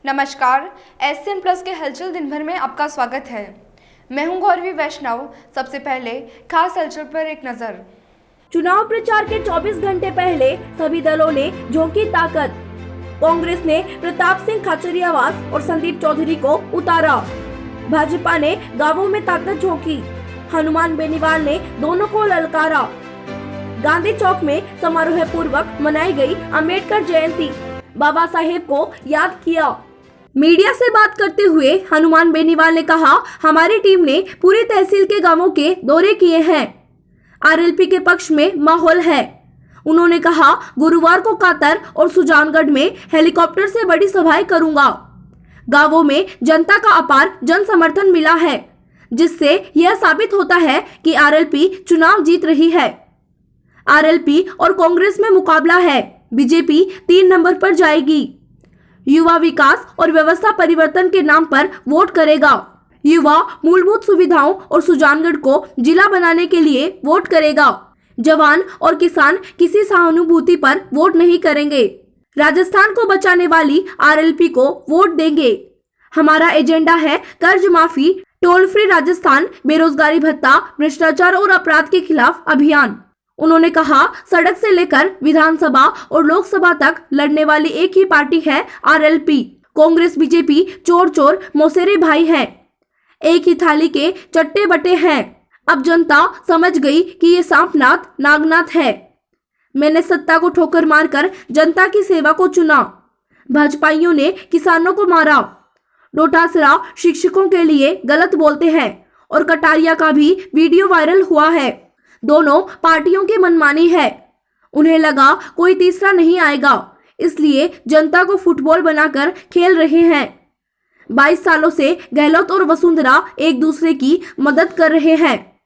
नमस्कार, SN plus के हलचल दिन भर में आपका स्वागत है। मैं हूं गौरवी वैष्णव। सबसे पहले खास हलचल पर एक नजर। चुनाव प्रचार के 24 घंटे पहले सभी दलों ने झोंकी ताकत। कांग्रेस ने प्रताप सिंह खाचरियावास और संदीप चौधरी को उतारा। भाजपा ने गांवों में ताकत झोंकी। हनुमान बेनीवाल ने दोनों को ललकारा। गांधी चौक में समारोह पूर्वक मनाई गई अंबेडकर जयंती। बाबा साहेब को याद किया। मीडिया से बात करते हुए हनुमान बेनीवाल ने कहा, हमारी टीम ने पूरी तहसील के गांवों के दौरे किए हैं। आरएलपी के पक्ष में माहौल है। उन्होंने कहा, गुरुवार को कातर और सुजानगढ़ में हेलीकॉप्टर से बड़ी सभाएं करूंगा। गांवों में जनता का अपार जन समर्थन मिला है, जिससे यह साबित होता है कि आरएलपी चुनाव जीत रही है। आरएलपी और कांग्रेस में मुकाबला है। बीजेपी 3 नंबर पर जाएगी। युवा विकास और व्यवस्था परिवर्तन के नाम पर वोट करेगा। युवा मूलभूत सुविधाओं और सुजानगढ़ को जिला बनाने के लिए वोट करेगा। जवान और किसान किसी सहानुभूति पर वोट नहीं करेंगे। राजस्थान को बचाने वाली आरएलपी को वोट देंगे। हमारा एजेंडा है कर्ज माफी, टोल फ्री राजस्थान, बेरोजगारी भत्ता, भ्रष्टाचार और अपराध के खिलाफ अभियान। उन्होंने कहा, सड़क से लेकर विधानसभा और लोकसभा तक लड़ने वाली एक ही पार्टी है आरएलपी। कांग्रेस बीजेपी चोर चोर मौसेरे भाई हैं, एक ही थाली के चट्टे बटे हैं। अब जनता समझ गई कि ये सांपनाथ नागनाथ है। मैंने सत्ता को ठोकर मारकर जनता की सेवा को चुना। भाजपाइयों ने किसानों को मारा। डोटासरा शिक्षकों के लिए गलत बोलते हैं और कटारिया का भी वीडियो वायरल हुआ है। दोनों पार्टियों की मनमानी है। उन्हें लगा कोई तीसरा नहीं आएगा, इसलिए जनता को फुटबॉल बनाकर खेल रहे हैं। 22 सालों से गहलोत और वसुंधरा एक दूसरे की मदद कर रहे हैं।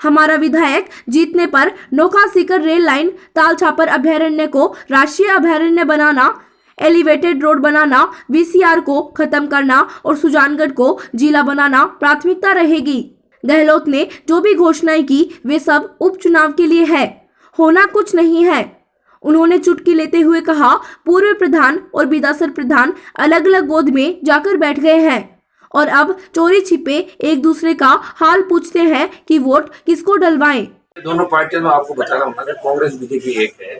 हमारा विधायक जीतने पर नोखा सीकर रेल लाइन, तालछापर अभयारण्य को राष्ट्रीय अभयारण्य बनाना, एलिवेटेड रोड बनाना, वीसीआर को खत्म करना और सुजानगढ़ को जिला बनाना प्राथमिकता रहेगी। गहलोत ने जो भी घोषणाएं की वे सब उपचुनाव के लिए है, होना कुछ नहीं है। उन्होंने चुटकी लेते हुए कहा, पूर्व प्रधान और बिदासर प्रधान अलग अलग गोद में जाकर बैठ गए हैं और अब चोरी छिपे एक दूसरे का हाल पूछते हैं कि वोट किसको डलवाएं। दोनों पार्टियों में आपको बता रहा हूँ ना, कांग्रेस बीजेपी एक है।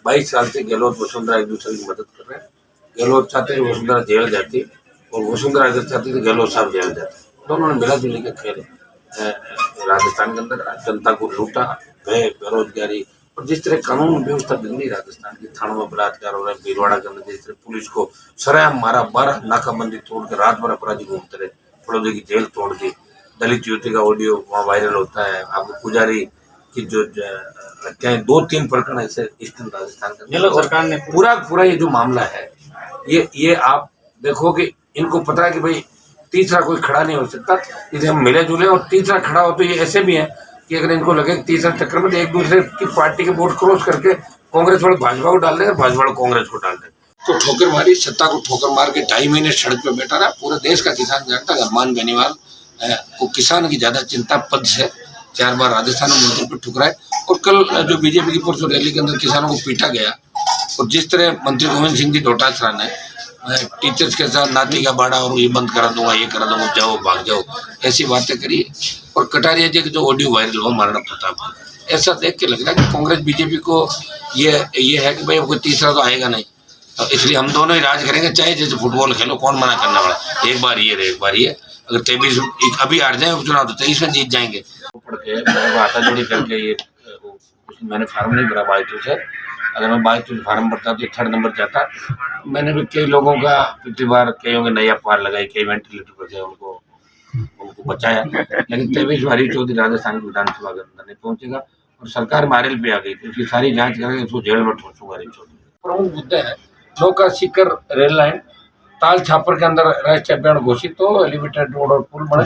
22 साल से गहलोत वसुंधरा एक दूसरे की मदद कर रहे हैं। गहलोत चाहते थे वसुंधरा जेल जाती और वसुंधरा अगर चाहती थी गहलोत साहब जेल जाते। दोनों ने मिला जुली का खेल राजस्थान के अंदर जनता को लूटा, भय, बेरोजगारी और जिस तरह कानून व्यवस्था बिगड़ी राजस्थान की, थानों में बलात्कार हो रहे हैं, भीलवाड़ा के अंदर जिस तरह पुलिस को सरेआम मारा, 12 नाकाबंदी तोड़कर रात भर अपराधी घूमते रहे, फड़ौदे की जेल तोड़ दी। दलित युवती का ऑडियो वहाँ वायरल होता है। आपको पुजारी की जो क्या 2-3 प्रकरण ऐसे ईस्टर्न राजस्थान के अंदर सरकार ने पूरा ये जो मामला है, ये आप देखो कि इनको पता है कि भाई तीसरा कोई खड़ा नहीं हो सकता, इसलिए हम मिले जुले। और तीसरा खड़ा हो तो ये ऐसे भी है कि अगर इनको लगे तीसरा चक्कर में तो एक दूसरे की पार्टी के वोट क्रॉस करके कांग्रेस वाले भाजपा को डाल देंगे, भाजपा वाले कांग्रेस को डाल देंगे। तो ठोकर मारी, सत्ता को ठोकर मार के 2.5 महीने सड़क पे बैठा रहा। पूरे देश का किसान जानता है हनुमान बेनीवाल को किसान की ज्यादा चिंता पद से 4 बार राजस्थान में मंत्री पर ठुकराए। और कल जो बीजेपी की परसों रैली के अंदर किसानों को पीटा गया और जिस तरह मंत्री गोविंद सिंह जी डोटासरा ने टीचर्स के साथ नाती का बाड़ा और ये बंद करा दूंगा, ये करा दूंगा, जाओ भाग जाओ, ऐसी बातें करी। और कटारिया जी का जो ऑडियो वायरल हुआ महाराणा प्रताप, ऐसा देख के लग रहा है कि कांग्रेस बीजेपी को ये है कि भाई कोई तीसरा तो आएगा नहीं, तो इसलिए हम दोनों ही राज करेंगे, चाहे जैसे फुटबॉल खेलो, कौन मना करने वाला। एक बार ये रहे, एक बार ये। अगर 23 अभी हार जाए उपचुनाव तो 23 में जीत जाएंगे। हाथाजोड़ी करके ये मैंने फार्म नहीं भरा बायतू से। अगर मैं बायतू से फार्म भरता तो 3rd नंबर जाता। मैंने भी कई लोगों का पिछली बार कईयों के नई अफवाह लगाई, कई वेंटिलेटर पर से उनको बचाया, लेकिन 23 बारी चौधरी राजस्थान की विधानसभा के अंदर नहीं पहुंचेगा और सरकार मारेल पे आ गई तो उसकी सारी जांच करेंगे, उसको जेल में ठोसूंगा। प्रमुख मुद्दे हैं नौका सीकर रेल लाइन, ताल छापर के अंदर राष्ट्रीय अभियान घोषित हो, एलिवेटेड रोड और पुल बने,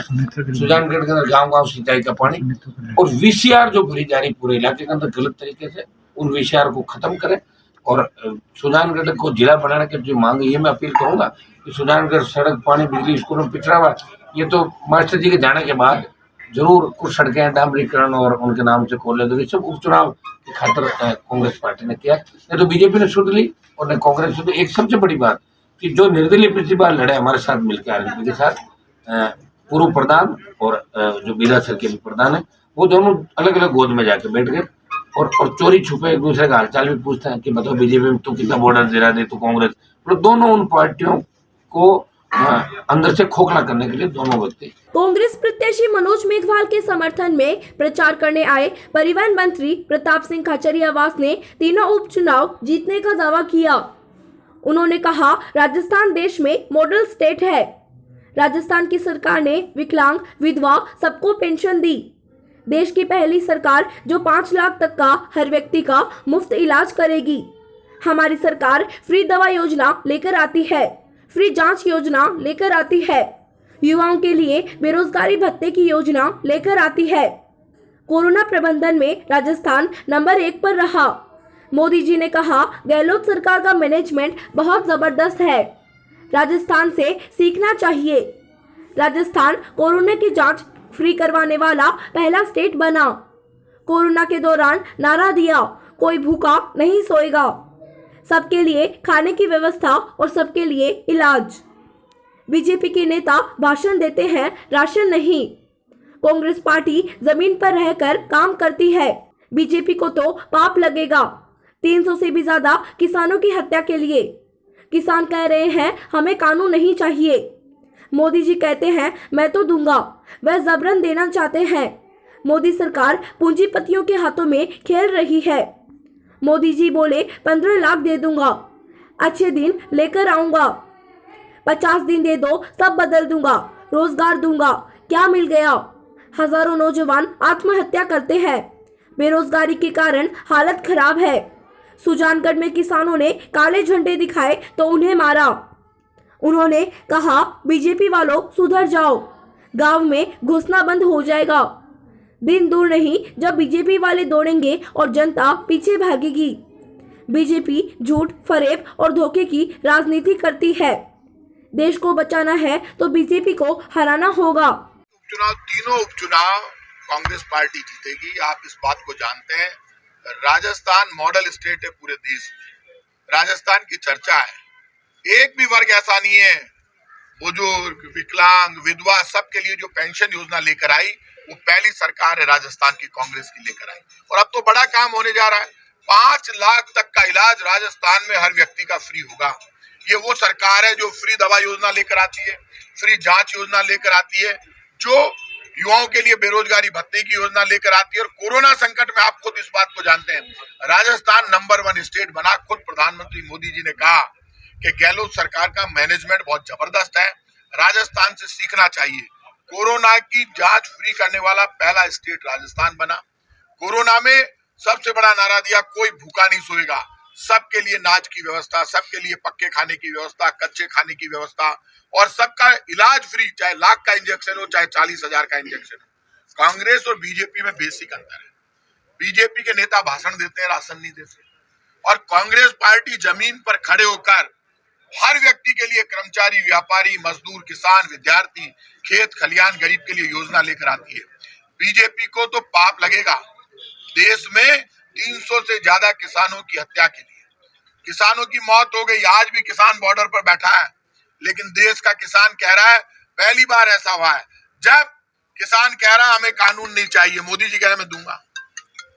सुजानगढ़ के अंदर गाँव सिंचाई का पानी और वीसीआर जो भरी जा रही पूरे इलाके के अंदर गलत तरीके से, उन वीसीआर को खत्म करें और सुजानगढ़ को जिला बनाने की जो मांग है, ये मैं अपील करूंगा कि सुजानगढ़ सड़क, पानी, बिजली, स्कूलों में पिछड़ा हुआ। ये तो मास्टर जी के जाने के बाद जरूर कुछ सड़कें डामरीकरण और उनके नाम से खोले, तो ये सब उपचुनाव की खातर कांग्रेस पार्टी ने किया, नहीं तो बीजेपी ने सुध ली और न कांग्रेस सुध। एक सबसे बड़ी बात, कि जो निर्दलीय पिछली बार लड़े हमारे साथ मिलकर आरएनपी के साथ, पूर्व प्रधान और जो बीरासर के भी प्रधान है, वो दोनों अलग अलग गोद में जाके बैठ गए और चोरी छुपे एक दूसरे का हालचाल भी पूछते हैं कि बताओ बीजेपी में तू कितना बॉर्डर दिला दे, तू कांग्रेस, मतलब दोनों उन पार्टियों को अंदर से खोखला करने के लिए दोनों व्यक्ति। कांग्रेस प्रत्याशी मनोज मेघवाल के समर्थन में प्रचार करने आए परिवहन मंत्री प्रताप सिंह खाचरियावास ने तीनों उपचुनाव जीतने का दावा किया। उन्होंने कहा, राजस्थान देश में मॉडल स्टेट है। राजस्थान की सरकार ने विकलांग, विधवा सबको पेंशन दी। देश की पहली सरकार जो 5 लाख तक का हर व्यक्ति का मुफ्त इलाज करेगी। हमारी सरकार फ्री दवा योजना लेकर आती है, फ्री जांच योजना लेकर आती है, युवाओं के लिए बेरोजगारी भत्ते की योजना लेकर आती है। कोरोना प्रबंधन में राजस्थान नंबर 1 पर रहा। मोदी जी ने कहा, गहलोत सरकार का मैनेजमेंट बहुत जबरदस्त है, राजस्थान से सीखना चाहिए। राजस्थान कोरोना की जांच फ्री करवाने वाला पहला स्टेट बना। कोरोना के दौरान नारा दिया, कोई भूखा नहीं सोएगा, सबके लिए खाने की व्यवस्था और सबके लिए इलाज। बीजेपी के नेता भाषण देते हैं, राशन नहीं। कांग्रेस पार्टी जमीन पर रहकर काम करती है। बीजेपी को तो पाप लगेगा। 300 से भी ज्यादा किसानों की हत्या के लिए किसान कह रहे हैं, हमें कानून नहीं चाहिए। मोदी जी कहते हैं, मैं तो दूंगा, वह जबरन देना चाहते हैं। मोदी सरकार पूंजीपतियों के हाथों में खेल रही है। मोदी जी बोले 15 लाख दे दूंगा, अच्छे दिन लेकर आऊंगा, 50 दिन दे दो, सब बदल दूंगा, रोजगार दूंगा। क्या मिल गया? हजारों नौजवान आत्महत्या करते हैं। बेरोजगारी के कारण हालत खराब है। सुजानगढ़ में किसानों ने काले झंडे दिखाए तो उन्हें मारा। उन्होंने कहा, बीजेपी वालों सुधर जाओ, गांव में घुसना बंद हो जाएगा। दिन दूर नहीं जब बीजेपी वाले दौड़ेंगे और जनता पीछे भागेगी। बीजेपी झूठ, फरेब और धोखे की राजनीति करती है। देश को बचाना है तो बीजेपी को हराना होगा। तीनों उपचुनाव कांग्रेस पार्टी जीतेगी, आप इस बात को जानते हैं। राजस्थान मॉडल स्टेट है पूरे देश में, राजस्थान की चर्चा है। एक भी वर्ग ऐसा नहीं है, बुजुर्ग, विकलांग, विधवा, सबके लिए जो पेंशन योजना लेकर आई, वो पहली सरकार है राजस्थान की कांग्रेस की लेकर आई। और अब तो बड़ा काम होने जा रहा है, 5 लाख तक का इलाज राजस्थान में हर व्यक्ति का फ्री होगा। ये वो सरकार है जो फ्री दवा योजना लेकर आती है, फ्री जांच योजना लेकर आती है, जो युवाओं के लिए बेरोजगारी भत्ते की योजना लेकर आती है। और कोरोना संकट में आप खुद इस बात को जानते हैं, राजस्थान नंबर 1 स्टेट बना। खुद प्रधानमंत्री मोदी जी ने कहा कि गहलोत सरकार का मैनेजमेंट बहुत जबरदस्त है, राजस्थान से सीखना चाहिए। कोरोना की जांच फ्री करने वाला पहला स्टेट राजस्थान बना। कोरोना में सबसे बड़ा नारा दिया, कोई भूखा नहीं सोएगा, सबके लिए अनाज की व्यवस्था, सबके लिए पक्के खाने की व्यवस्था, कच्चे खाने की व्यवस्था, और सबका इलाज फ्री, चाहे लाख का इंजेक्शन हो चाहे 40,000 का इंजेक्शन हो। कांग्रेस और बीजेपी में बेसिक अंतर है। बीजेपी के नेता भाषण देते हैं, राशन नहीं देते, और कांग्रेस पार्टी जमीन पर खड़े होकर हर व्यक्ति के लिए, कर्मचारी, व्यापारी, मजदूर, किसान, विद्यार्थी, खेत खलियान, गरीब के लिए योजना लेकर आती है। बीजेपी को तो पाप लगेगा। देश में 300 से ज्यादा किसानों की हत्या के लिए, किसानों की मौत हो गई। आज भी किसान बॉर्डर पर बैठा है, लेकिन देश का किसान कह रहा है, पहली बार ऐसा हुआ है जब किसान कह रहा है हमें कानून नहीं चाहिए, मोदी जी कह रहे मैं दूंगा,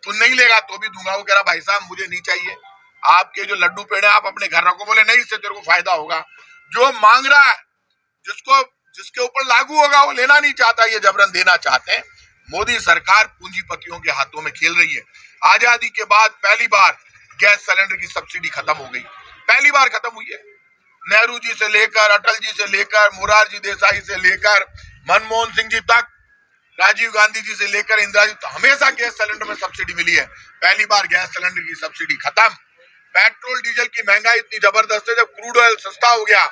तू नहीं लेगा तो भी दूंगा। वो कह रहा भाई साहब मुझे नहीं चाहिए, आपके जो लड्डू पेड़े आप अपने घर रखो। बोले नहीं, इससे तेरे को फायदा होगा। जो मांग रहा है, जिसके ऊपर लागू होगा, वो लेना नहीं चाहता, ये जबरन देना चाहते हैं। मोदी सरकार पूंजीपतियों के हाथों में खेल रही है। आजादी के बाद पहली बार गैस सिलेंडर की सब्सिडी खत्म हो गई, पहली बार खत्म हुई है। नेहरू जी से लेकर, अटल जी से लेकर, मोरारजी देसाई से लेकर, मनमोहन सिंह जी तक, राजीव गांधी जी से लेकर इंदिरा जी, तो हमेशा गैस सिलेंडर में सब्सिडी मिली है। पहली बार गैस सिलेंडर की सब्सिडी खत्म। पेट्रोल डीजल की महंगाई इतनी जबरदस्त है, जब क्रूड ऑयल सस्ता हो गया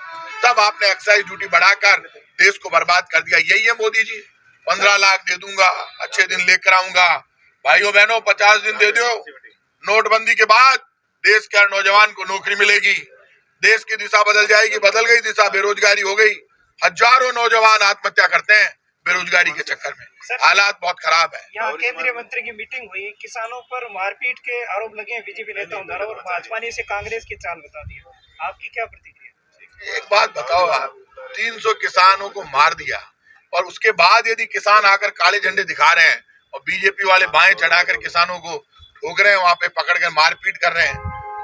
तब आपने एक्साइज ड्यूटी बढ़ाकर देश को बर्बाद कर दिया। यही है मोदी जी, 15 लाख दे दूंगा, अच्छे दिन लेकर आऊंगा। भाइयों बहनों, 50 दिन दे दो, नोटबंदी के बाद देश के हर नौजवान को नौकरी मिलेगी, देश की दिशा बदल जाएगी। बदल गई दिशा, बेरोजगारी हो गई, हजारों नौजवान आत्महत्या करते हैं बेरोजगारी के चक्कर में। हालात बहुत खराब है। यहाँ केंद्रीय मंत्री की मीटिंग हुई, किसानों पर मारपीट के आरोप लगे हैं बीजेपी नेताओं द्वारा, और भाजपा ने इसे कांग्रेस की चाल बता दी है। आपकी क्या प्रतिक्रिया? एक बात बताओ आप, 300 किसानों को मार दिया और उसके बाद यदि किसान आकर काले झंडे दिखा रहे हैं और बीजेपी वाले बाएं चढ़ाकर किसानों को ठोक रहे हैं, वहां पे पकड़कर मारपीट कर रहे हैं,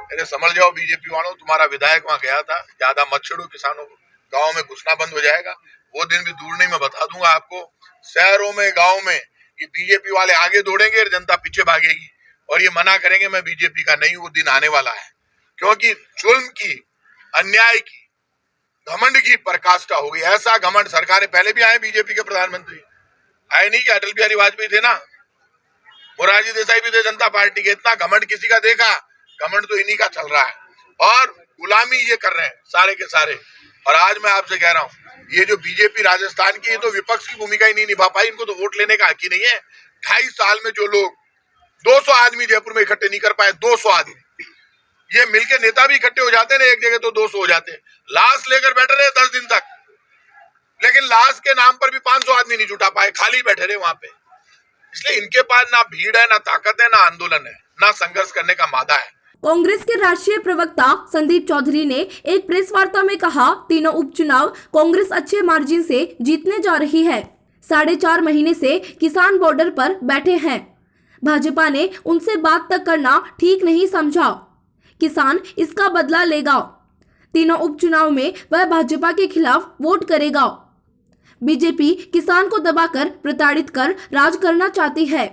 अरे समझ जाओ बीजेपी वालों, तुम्हारा विधायक वहां गया था, ज्यादा मत छेड़ो किसानों को, गाँव में घुसना बंद हो जाएगा। वो दिन भी दूर नहीं, मैं बता दूंगा आपको, शहरों में गाँव में ये बीजेपी वाले आगे दौड़ेंगे और जनता पीछे भागेगी और ये मना करेंगे मैं बीजेपी का नहीं, वो दिन आने वाला है। क्योंकि जुल्म की, अन्याय की, घमंड की पराकाष्ठा हो गई। ऐसा घमंड सरकारें पहले भी आए, बीजेपी के प्रधानमंत्री आए नहीं, कि अटल बिहारी वाजपेयी थे ना, मोरारजी देसाई भी थे जनता पार्टी के। इतना घमंड किसी का देखा? घमंड तो इन्हीं का चल रहा है और गुलामी ये कर रहे हैं सारे के सारे। और आज मैं आपसे कह रहा हूँ, ये जो बीजेपी राजस्थान की, ये तो विपक्ष की भूमिका ही नहीं निभा पाई, इनको तो वोट लेने का हक ही नहीं है। 2.5 साल में जो लोग 200 आदमी जयपुर में इकट्ठे नहीं कर पाए, 200 आदमी, ये मिलके नेता भी इकट्ठे हो जाते हैं एक जगह तो 200 हो जाते हैं। लाश लेकर बैठे रहे 10 दिन तक, लेकिन लाश के नाम पर भी 500 आदमी नहीं जुटा पाए, खाली बैठे रहे वहां पे। इसलिए इनके पास ना भीड़ है, ना ताकत है, ना आंदोलन है, ना संघर्ष करने का मादा है। कांग्रेस के राष्ट्रीय प्रवक्ता संदीप चौधरी ने एक प्रेस वार्ता में कहा, तीनों उपचुनाव कांग्रेस अच्छे मार्जिन से जीतने जा रही है। 4.5 महीने से किसान बॉर्डर पर बैठे हैं। भाजपा ने उनसे बात तक करना ठीक नहीं समझा। किसान इसका बदला लेगा। तीनों उपचुनाव में वह भाजपा के खिलाफ वोट करेगा। बीजेपी किसान को दबाकर प्रताड़ित कर राज करना चाहती है,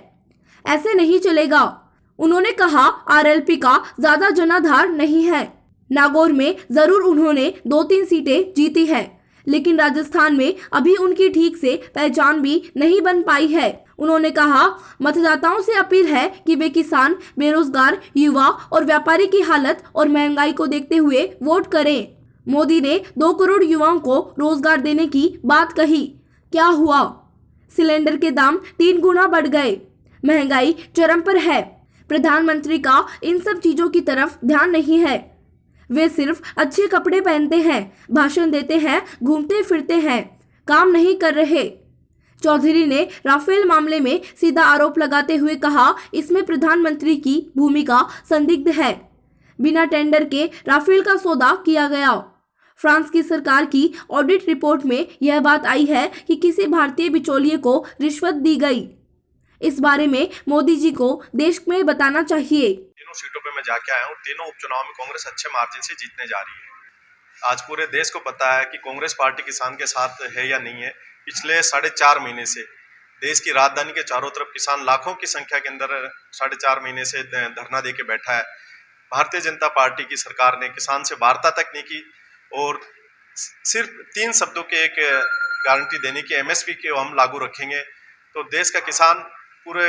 ऐसे नहीं चलेगा। उन्होंने कहा, आरएलपी का ज्यादा जनाधार नहीं है। नागौर में जरूर उन्होंने 2-3 सीटें जीती है, लेकिन राजस्थान में अभी उनकी ठीक से पहचान भी नहीं बन पाई है। उन्होंने कहा, मतदाताओं से अपील है कि वे किसान, बेरोजगार, युवा और व्यापारी की हालत और महंगाई को देखते हुए वोट करें। मोदी ने 2 करोड़ युवाओं को रोजगार देने की बात कही, क्या हुआ? सिलेंडर के दाम 3 गुना बढ़ गए। महंगाई चरम पर है। प्रधानमंत्री का इन सब चीजों की तरफ ध्यान नहीं है। वे सिर्फ अच्छे कपड़े पहनते हैं, भाषण देते हैं, घूमते फिरते हैं, काम नहीं कर रहे। चौधरी ने राफेल मामले में सीधा आरोप लगाते हुए कहा, इसमें प्रधानमंत्री की भूमिका संदिग्ध है। बिना टेंडर के राफेल का सौदा किया गया। फ्रांस की सरकार की ऑडिट रिपोर्ट में यह बात आई है कि किसी भारतीय बिचौलिए को रिश्वत दी गई। इस बारे में मोदी जी को देश में बताना चाहिए। तीनों सीटों पे मैं जाके आया हूँ। तीनों उपचुनाव में कांग्रेस अच्छे मार्जिन से जीतने जा रही है। आज पूरे देश को पता है कि कांग्रेस पार्टी किसान के साथ है या नहीं है। पिछले 4.5 महीने से देश की राजधानी के चारों तरफ किसान लाखों की संख्या के अंदर 4.5 महीने से धरना दे के बैठा है। भारतीय जनता पार्टी की सरकार ने किसान से वार्ता तक नहीं की और सिर्फ 3 शब्दों के एक गारंटी देने की, एमएसपी के हम लागू रखेंगे तो देश का किसान पूरे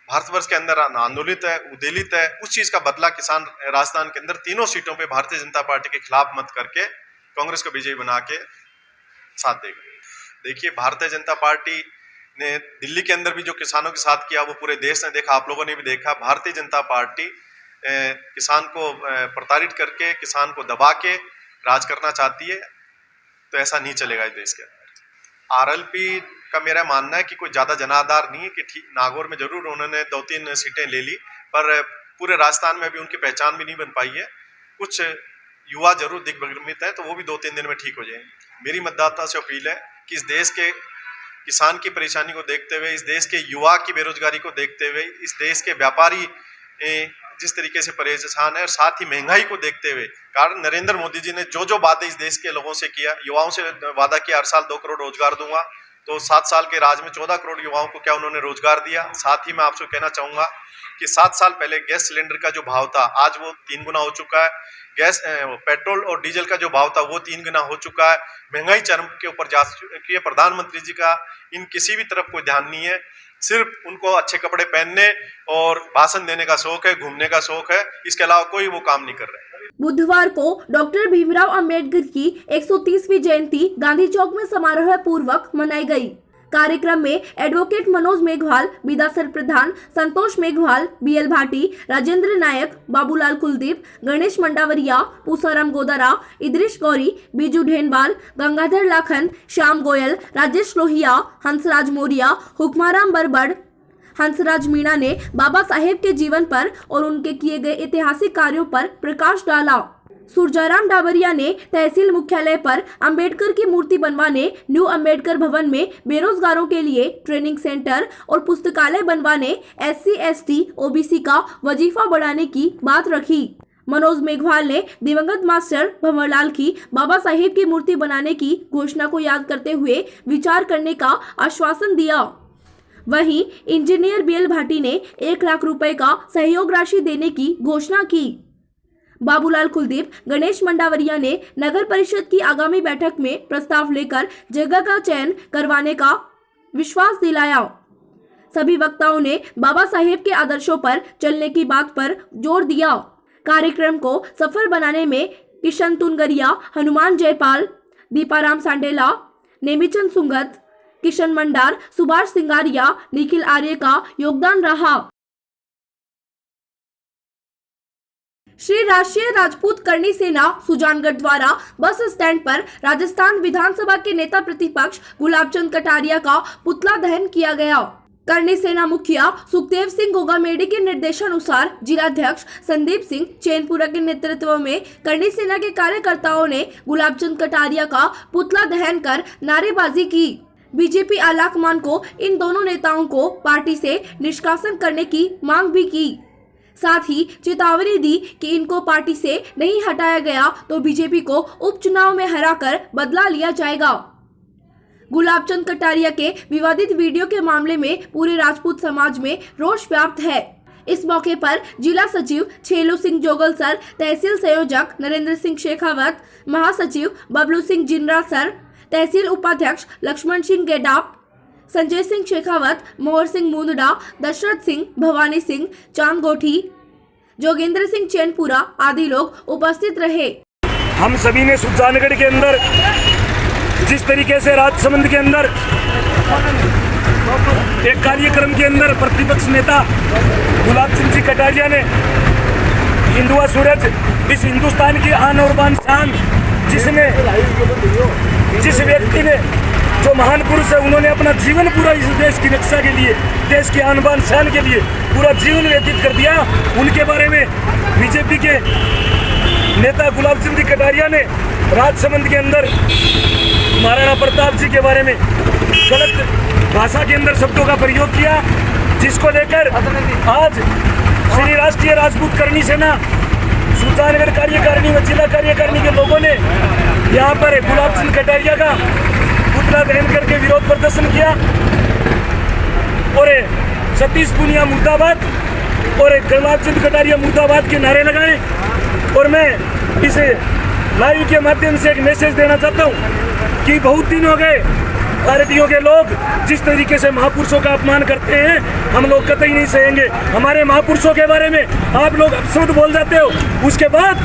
भारतवर्ष के अंदर आंदोलित है, उद्वेलित है। उस चीज का बदला किसान राजस्थान के अंदर तीनों सीटों पे भारतीय जनता पार्टी के खिलाफ मत करके कांग्रेस को विजयी बना के साथ देगा। देखिए, भारतीय जनता पार्टी ने दिल्ली के अंदर भी जो किसानों के साथ किया वो पूरे देश ने देखा, आप लोगों ने भी देखा। भारतीय जनता पार्टी किसान को प्रताड़ित करके, किसान को दबा के राज करना चाहती है, तो ऐसा नहीं चलेगा इस देश के अंदर। आरएलपी का मेरा मानना है कि कोई ज़्यादा जनाधार नहीं है कि ठीक नागौर में जरूर उन्होंने 2-3 सीटें ले ली, पर पूरे राजस्थान में भी उनकी पहचान भी नहीं बन पाई है। कुछ युवा जरूर दिग्भ्रमित है, तो वो भी 2-3 दिन में ठीक हो जाएंगे। मेरी मतदाता से अपील है कि इस देश के किसान की परेशानी को देखते हुए, इस देश के युवा की बेरोजगारी को देखते हुए, इस देश के व्यापारी जिस तरीके से परेशान है और साथ ही महंगाई को देखते हुए, कारण नरेंद्र मोदी जी ने जो जो वादे इस देश के लोगों से किया, युवाओं से वादा किया, हर साल 2 करोड़ रोजगार दूंगा, तो 7 साल के राज में 14 करोड़ युवाओं को क्या उन्होंने रोजगार दिया? साथ ही मैं आपसे कहना चाहूंगा कि 7 साल पहले गैस सिलेंडर का जो भाव था आज वो 3 गुना हो चुका है। गैस, पेट्रोल और डीजल का जो भाव था वो 3 गुना हो चुका है। महंगाई चरम के ऊपर जा चुकी है। प्रधानमंत्री जी का इन किसी भी तरफ कोई ध्यान नहीं है। सिर्फ उनको अच्छे कपड़े पहनने और भाषण देने का शौक है, घूमने का शौक है, इसके अलावा कोई वो काम नहीं कर रहे। बुधवार को डॉक्टर भीमराव अंबेडकर की 130वीं जयंती गांधी चौक में समारोह पूर्वक मनाई गई। कार्यक्रम में एडवोकेट मनोज मेघवाल, बिदासर प्रधान संतोष मेघवाल, बीएल भाटी, राजेंद्र नायक, बाबूलाल कुलदीप, गणेश मंडावरिया, पूसाराम गोदारा, इद्रिश गौरी, बीजू ढेनवाल, गंगाधर लाखन, श्याम गोयल, राजेश लोहिया, हंसराज मौर्य, हुक्माराम बरबड़, हंसराज मीणा ने बाबा साहेब के जीवन पर और उनके किए गए ऐतिहासिक कार्यों पर प्रकाश डाला। सुरजाराम डाबरिया ने तहसील मुख्यालय पर अंबेडकर की मूर्ति बनवाने, न्यू अंबेडकर भवन में बेरोजगारों के लिए ट्रेनिंग सेंटर और पुस्तकालय बनवाने, SC, ST, OBC का वजीफा बढ़ाने की बात रखी। मनोज मेघवाल ने दिवंगत मास्टर भंवरलाल की बाबा साहेब की मूर्ति बनाने की घोषणा को याद करते हुए विचार करने का आश्वासन दिया। वहीं इंजीनियर BL भाटी ने 1 लाख रुपए का सहयोग राशि देने की घोषणा की। बाबूलाल कुलदीप, गणेश मंडावरिया ने नगर परिषद की आगामी बैठक में प्रस्ताव लेकर जगह का चयन करवाने का विश्वास दिलाया। सभी वक्ताओं ने बाबा साहेब के आदर्शों पर चलने की बात पर जोर दिया। कार्यक्रम को सफल बनाने में किशन तुनगरिया, हनुमान जयपाल, दीपाराम सांडेला, नेमीचंद सुंगत, किशन मंडार, सुभाष सिंगारिया, निखिल आर्य का योगदान रहा। श्री राष्ट्रीय राजपूत करणी सेना सुजानगढ़ द्वारा बस स्टैंड पर राजस्थान विधानसभा के नेता प्रतिपक्ष गुलाबचंद कटारिया का पुतला दहन किया गया। करणी सेना मुखिया सुखदेव सिंह गोगामेडी के निर्देशानुसार जिलाध्यक्ष संदीप सिंह चैनपुरा के नेतृत्व में करणी सेना के कार्यकर्ताओं ने गुलाबचंद कटारिया का पुतला दहन कर नारेबाजी की। बीजेपी आलाकमान को इन दोनों नेताओं को पार्टी से निष्कासन करने की मांग भी की। साथ ही चेतावनी दी कि इनको पार्टी से नहीं हटाया गया तो बीजेपी को उपचुनाव में हराकर बदला लिया जाएगा। गुलाबचंद कटारिया के विवादित वीडियो के मामले में पूरे राजपूत समाज में रोष व्याप्त है। इस मौके पर जिला सचिव छेलू सिंह जोगल सर, तहसील संयोजक नरेंद्र सिंह शेखावत, महासचिव बबलू सिंह जिंद्रा सर, तहसील उपाध्यक्ष लक्ष्मण सिंह गेडाप, संजय सिंह शेखावत, मोहर सिंह मुंदड़ा, दशरथ सिंह, भवानी सिंह चांदगोठी, जोगेंद्र सिंह चैनपुरा आदि लोग उपस्थित रहे। हम सभी ने सुजानगढ़ के अंदर जिस तरीके से राजसमंद के अंदर एक कार्यक्रम के अंदर प्रतिपक्ष नेता गुलाबचंद जी कटारिया ने हिंदुआ सूरज, इस हिंदुस्तान की आन और बान शान, जिस व्यक्ति ने, जो महान पुरुष है, उन्होंने अपना जीवन पूरा इस देश की रक्षा के लिए, देश की आन बान शान के लिए पूरा जीवन व्यतीत कर दिया। उनके बारे में बीजेपी के नेता गुलाबचंद जी कटारिया ने राजसमंद के अंदर महाराणा प्रताप जी के बारे में गलत भाषा के अंदर शब्दों का प्रयोग किया, जिसको लेकर आज श्री राष्ट्रीय राजपूत करणी सेना सुजानगढ़ कार्यकारिणी व जिला कार्यकारिणी के लोगों ने यहाँ पर गुलाबचंद कटारिया का पुतला दहन करके विरोध प्रदर्शन किया और सतीश पुनिया मुर्दाबाद और गुलाबचंद कटारिया मुर्दाबाद के नारे लगाए। और मैं इस लाइव के माध्यम से एक मैसेज देना चाहता हूँ कि बहुत दिन हो गए भारतीयों के लोग जिस तरीके से महापुरुषों का अपमान करते हैं, हम लोग कतई नहीं सहेंगे। हमारे महापुरुषों के बारे में आप लोग अपशब्द बोल जाते हो, उसके बाद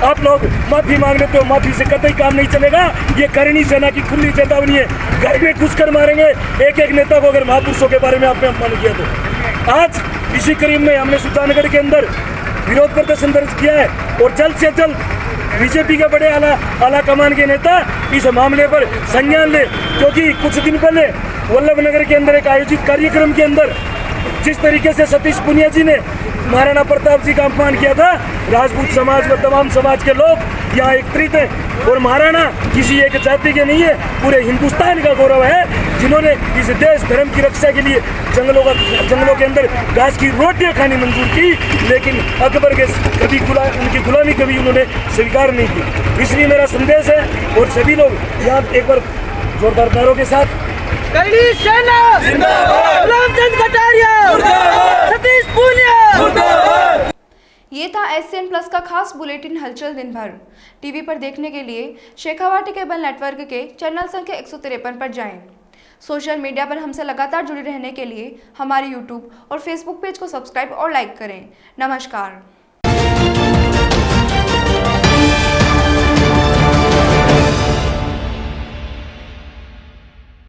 आप लोग माफी मांग लेते हो, माफी से कतई काम नहीं चलेगा। ये करणी सेना की खुली चेतावनी है, घर में घुसकर मारेंगे एक एक नेता को अगर महापुरुषों के बारे में आपने अपमान किया तो। आज इसी करीब में हमने सुजानगढ़ के अंदर विरोध प्रदर्शन दर्ज किया है और जल्द से जल्द बीजेपी के बड़े आला कमान के नेता इस मामले पर संज्ञान ले, क्योंकि कुछ दिन पहले वल्लभनगर के अंदर एक आयोजित कार्यक्रम के अंदर जिस तरीके से सतीश पुनिया जी ने महाराणा प्रताप जी का अपमान किया था, राजपूत समाज व तमाम समाज के लोग यहाँ एकत्रित हैं और महाराणा किसी एक जाति के नहीं है, पूरे हिंदुस्तान का गौरव है, जिन्होंने इस देश धर्म की रक्षा के लिए जंगलों के अंदर घास की रोटियां खानी मंजूर की, लेकिन अकबर के कभी उनकी गुलामी कभी उन्होंने स्वीकार नहीं की। इसलिए मेरा संदेश है और सभी लोग यहाँ एक बार जोरदार नारों के साथ करणी सेना जिंदाबाद, गुलाबचंद कटारिया जिंदाबाद, सतीश पुनिया जिंदाबाद। ये था SCN प्लस का खास बुलेटिन हलचल दिन भर। टीवी पर देखने के लिए शेखावाटी केबल नेटवर्क के चैनल संख्या 153 पर जाएं। सोशल मीडिया पर हमसे लगातार जुड़े रहने के लिए हमारे YouTube और Facebook पेज को सब्सक्राइब और लाइक करें। नमस्कार।